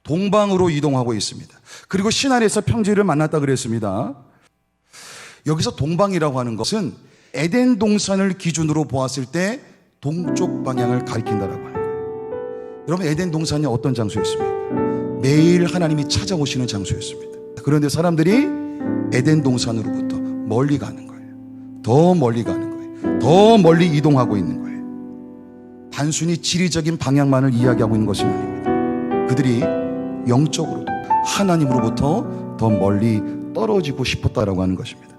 동방으로 이동하고 있습니다. 그리고 시날에서 평지를 만났다 그랬습니다. 여기서 동방이라고 하는 것은 에덴 동산을 기준으로 보았을 때 동쪽 방향을 가리킨다라고 하는 거예요. 여러분, 에덴 동산이 어떤 장소였습니까? 매일 하나님이 찾아오시는 장소였습니다. 그런데 사람들이 에덴 동산으로부터 멀리 가는 거예요. 더 멀리 가는 거예요. 더 멀리 이동하고 있는 거예요. 단순히 지리적인 방향만을 이야기하고 있는 것이 아닙니다. 그들이 영적으로도 하나님으로부터 더 멀리 떨어지고 싶었다라고 하는 것입니다.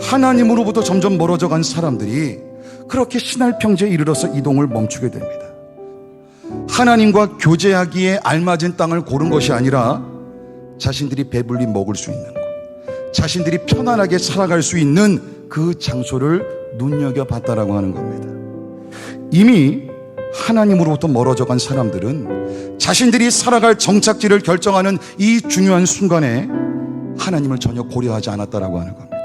하나님으로부터 점점 멀어져 간 사람들이 그렇게 시날 평지에 이르러서 이동을 멈추게 됩니다. 하나님과 교제하기에 알맞은 땅을 고른 것이 아니라 자신들이 배불리 먹을 수 있는 곳, 자신들이 편안하게 살아갈 수 있는 그 장소를 눈여겨봤다라고 하는 겁니다. 이미 하나님으로부터 멀어져 간 사람들은 자신들이 살아갈 정착지를 결정하는 이 중요한 순간에 하나님을 전혀 고려하지 않았다라고 하는 겁니다.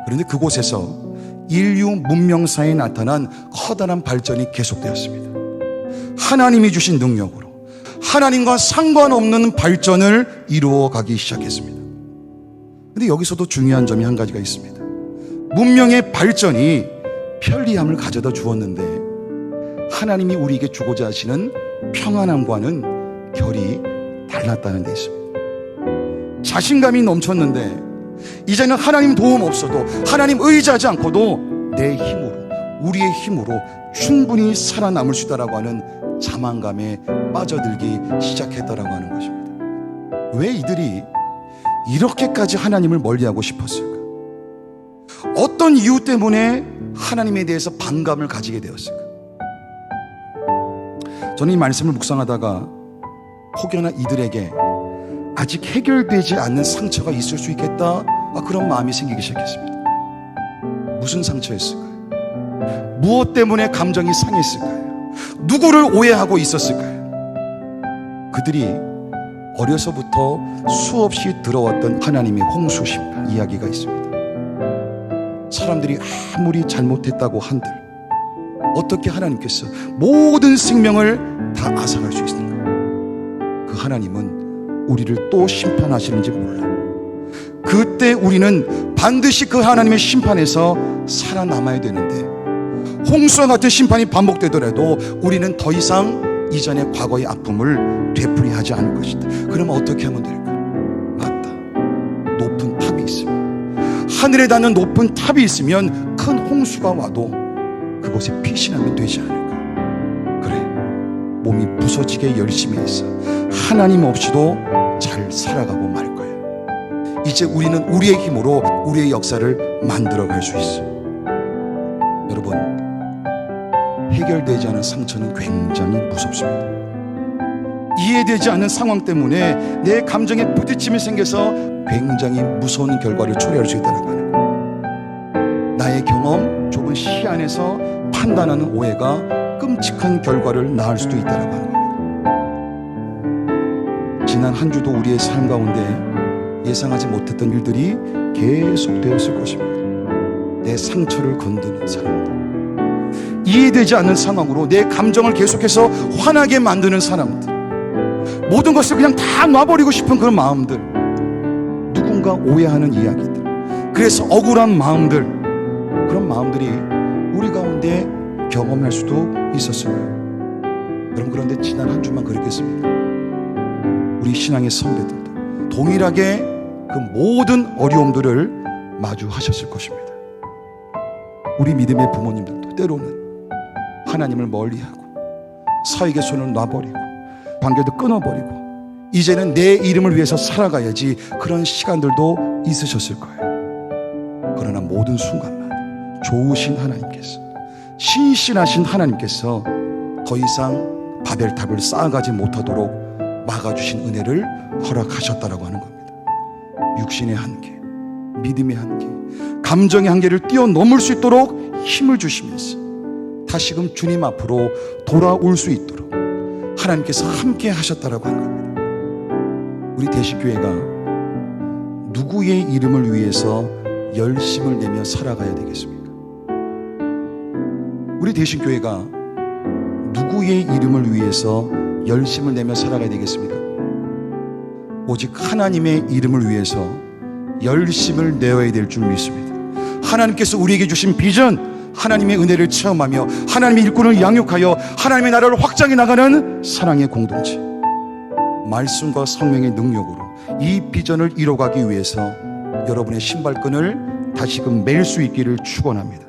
그런데 그곳에서 인류 문명사에 나타난 커다란 발전이 계속되었습니다. 하나님이 주신 능력으로 하나님과 상관없는 발전을 이루어가기 시작했습니다. 그런데 여기서도 중요한 점이 한 가지가 있습니다. 문명의 발전이 편리함을 가져다 주었는데 하나님이 우리에게 주고자 하시는 평안함과는 결이 달랐다는 데 있습니다. 자신감이 넘쳤는데 이제는 하나님 도움 없어도, 하나님 의지하지 않고도 내 힘으로, 우리의 힘으로 충분히 살아남을 수 있다라고 하는 자만감에 빠져들기 시작했다라고 하는 것입니다. 왜 이들이 이렇게까지 하나님을 멀리하고 싶었을까? 어떤 이유 때문에 하나님에 대해서 반감을 가지게 되었을까? 저는 이 말씀을 묵상하다가 혹여나 이들에게 아직 해결되지 않는 상처가 있을 수 있겠다, 그런 마음이 생기기 시작했습니다. 무슨 상처였을까요? 무엇 때문에 감정이 상했을까요? 누구를 오해하고 있었을까요? 그들이 어려서부터 수없이 들어왔던 하나님의 홍수 심판 이야기가 있습니다. 사람들이 아무리 잘못했다고 한들 어떻게 하나님께서 모든 생명을 다 앗아갈 수 있는가? 그 하나님은 우리를 또 심판하시는지 몰라. 그때 우리는 반드시 그 하나님의 심판에서 살아남아야 되는데 홍수와 같은 심판이 반복되더라도 우리는 더 이상 이전의 과거의 아픔을 되풀이하지 않을 것이다. 그러면 어떻게 하면 될까? 맞다. 높은 탑이 있으면, 하늘에 닿는 높은 탑이 있으면 큰 홍수가 와도 그곳에 피신하면 되지 않을까? 그래, 몸이 부서지게 열심히 해서 하나님 없이도 잘 살아가고 말 거야. 이제 우리는 우리의 힘으로 우리의 역사를 만들어갈 수 있어. 여러분, 해결되지 않은 상처는 굉장히 무섭습니다. 이해되지 않는 상황 때문에 내 감정에 부딪힘이 생겨서 굉장히 무서운 결과를 초래할 수 있다는 거예요. 나의 경험, 좁은 시야 안에서 판단하는 오해가 끔찍한 결과를 낳을 수도 있다는 겁니다. 지난 한 주도 우리의 삶 가운데 예상하지 못했던 일들이 계속되었을 것입니다. 내 상처를 건드는 사람들, 이해되지 않는 상황으로 내 감정을 계속해서 화나게 만드는 사람들, 모든 것을 그냥 다 놔버리고 싶은 그런 마음들, 누군가 오해하는 이야기들, 그래서 억울한 마음들, 그런 마음들이 우리 가운데 경험할 수도 있었어요. 여러분, 그런데 지난 한 주만 그랬겠습니까? 우리 신앙의 선배들도 동일하게 그 모든 어려움들을 마주하셨을 것입니다. 우리 믿음의 부모님들도 때로는 하나님을 멀리하고 사역의 손을 놔버리고 관계도 끊어버리고 이제는 내 이름을 위해서 살아가야지, 그런 시간들도 있으셨을 거예요. 그러나 모든 순간마다 좋으신 하나님께서, 신실하신 하나님께서 더 이상 바벨탑을 쌓아가지 못하도록 막아주신 은혜를 허락하셨다라고 하는 겁니다. 육신의 한계, 믿음의 한계, 감정의 한계를 뛰어넘을 수 있도록 힘을 주시면서 다시금 주님 앞으로 돌아올 수 있도록 하나님께서 함께 하셨다라고 하는 겁니다. 우리 대식교회가 누구의 이름을 위해서 열심을 내며 살아가야 되겠습니까? 우리 대식교회가 누구의 이름을 위해서 열심을 내며 살아가야 되겠습니까? 오직 하나님의 이름을 위해서 열심을 내어야 될 줄 믿습니다. 하나님께서 우리에게 주신 비전, 하나님의 은혜를 체험하며 하나님의 일꾼을 양육하여 하나님의 나라를 확장해 나가는 사랑의 공동체, 말씀과 성령의 능력으로 이 비전을 이뤄가기 위해서 여러분의 신발끈을 다시금 맬 수 있기를 축원합니다.